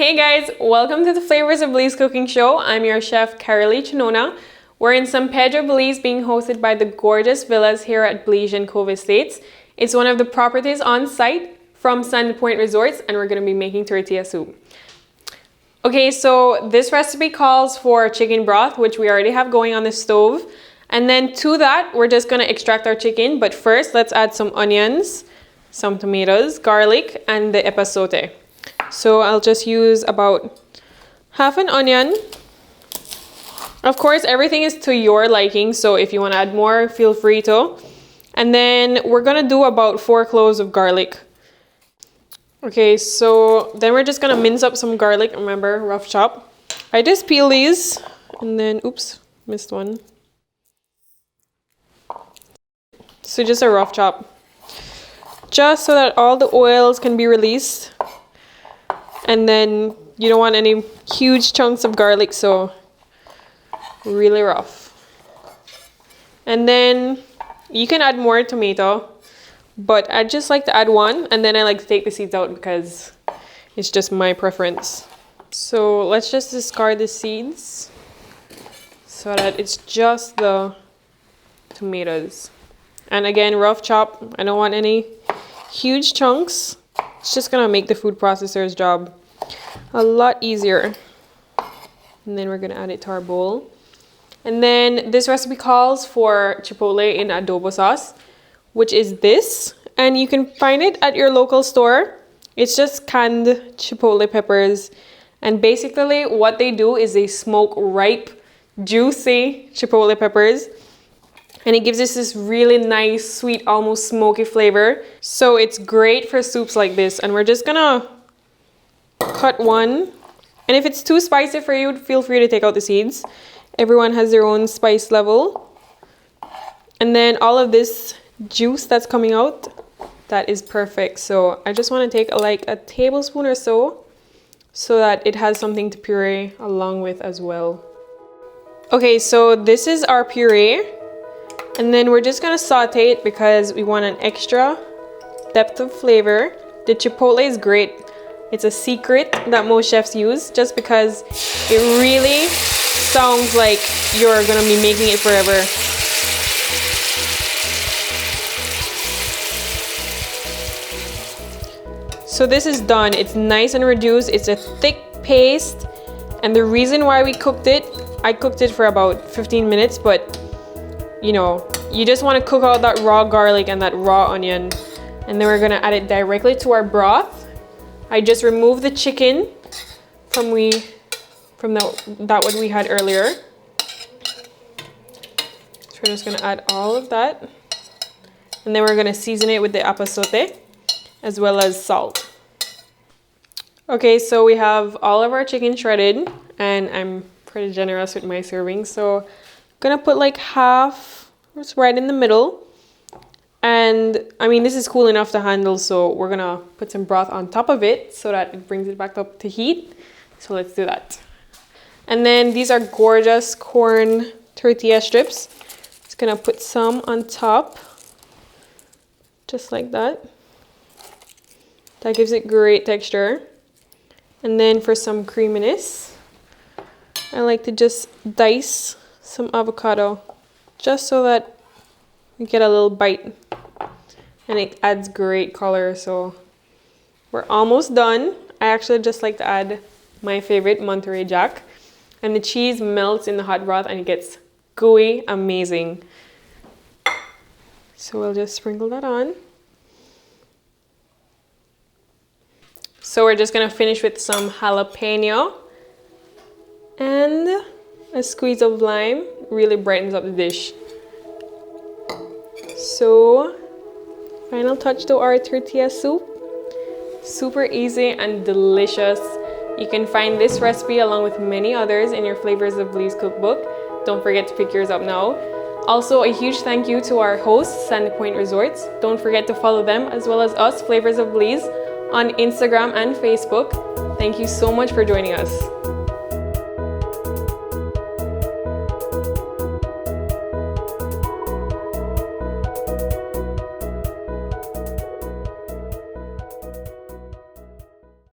Hey guys, welcome to the Flavors of Belize cooking show. I'm your chef Carolee Chanona. We're in San Pedro, Belize, being hosted by the gorgeous villas here at Belize Cove Estates. It's one of the properties on site from Sandy Point Resorts, and we're going to be making tortilla soup. Okay, so this recipe calls for chicken broth, which we already have going on the stove. And then to that, we're just going to extract our chicken. But first, let's add some onions, some tomatoes, garlic, and the epazote. So I'll just use about half an onion. Of course, everything is to your liking, so if you want to add more, feel free to. And then we're going to do about 4 cloves of garlic. Okay, so then we're just going to mince up some garlic. Remember, rough chop. I just peel these and then, oops, missed one. So just a rough chop. Just so that all the oils can be released. And then you don't want any huge chunks of garlic, so really rough. And then you can add more tomato, but I just like to add one, and then I like to take the seeds out because it's just my preference. So let's just discard the seeds so that it's just the tomatoes. And again, rough chop. I don't want any huge chunks. It's just gonna make the food processor's job a lot easier. And then we're gonna add it to our bowl. And then this recipe calls for chipotle in adobo sauce, which is this. And you can find it at your local store. It's just canned chipotle peppers. And basically what they do is they smoke ripe, juicy chipotle peppers. And it gives us this really nice, sweet, almost smoky flavor. So it's great for soups like this. And we're just gonna cut one. And if it's too spicy for you, feel free to take out the seeds. Everyone has their own spice level. And then all of this juice that's coming out, that is perfect. So I just want to take like a tablespoon or so that it has something to puree along with as well. Okay, so this is our puree. And then we're just gonna saute it because we want an extra depth of flavor. The chipotle is great. It's a secret that most chefs use just because it really sounds like you're gonna be making it forever. So this is done. It's nice and reduced. It's a thick paste. And the reason why we cooked it, I cooked it for about 15 minutes, but you know, you just want to cook out that raw garlic and that raw onion. And then we're going to add it directly to our broth. I just removed the chicken from that what we had earlier. So we're just going to add all of that. And then we're going to season it with the epazote as well as salt. Okay, so we have all of our chicken shredded, and I'm pretty generous with my serving. So I'm going to put like half, it's right in the middle. And I mean, this is cool enough to handle, so we're gonna put some broth on top of it so that it brings it back up to heat. So let's do that. And then these are gorgeous corn tortilla strips. Just gonna put some on top, just like that. That gives it great texture. And then for some creaminess, I like to just dice some avocado, just so that we get a little bite. And it adds great color. So we're almost done. I actually just like to add my favorite Monterey Jack. And the cheese melts in the hot broth and it gets gooey, amazing. So we'll just sprinkle that on. So we're just gonna finish with some jalapeno and a squeeze of lime. Really brightens up the dish. So final touch to our tortilla soup. Super easy and delicious. You can find this recipe along with many others in your Flavors of Belize cookbook. Don't forget to pick yours up now. Also, a huge thank you to our hosts, Sandy Point Resorts. Don't forget to follow them as well as us, Flavors of Belize, on Instagram and Facebook. Thank you so much for joining us.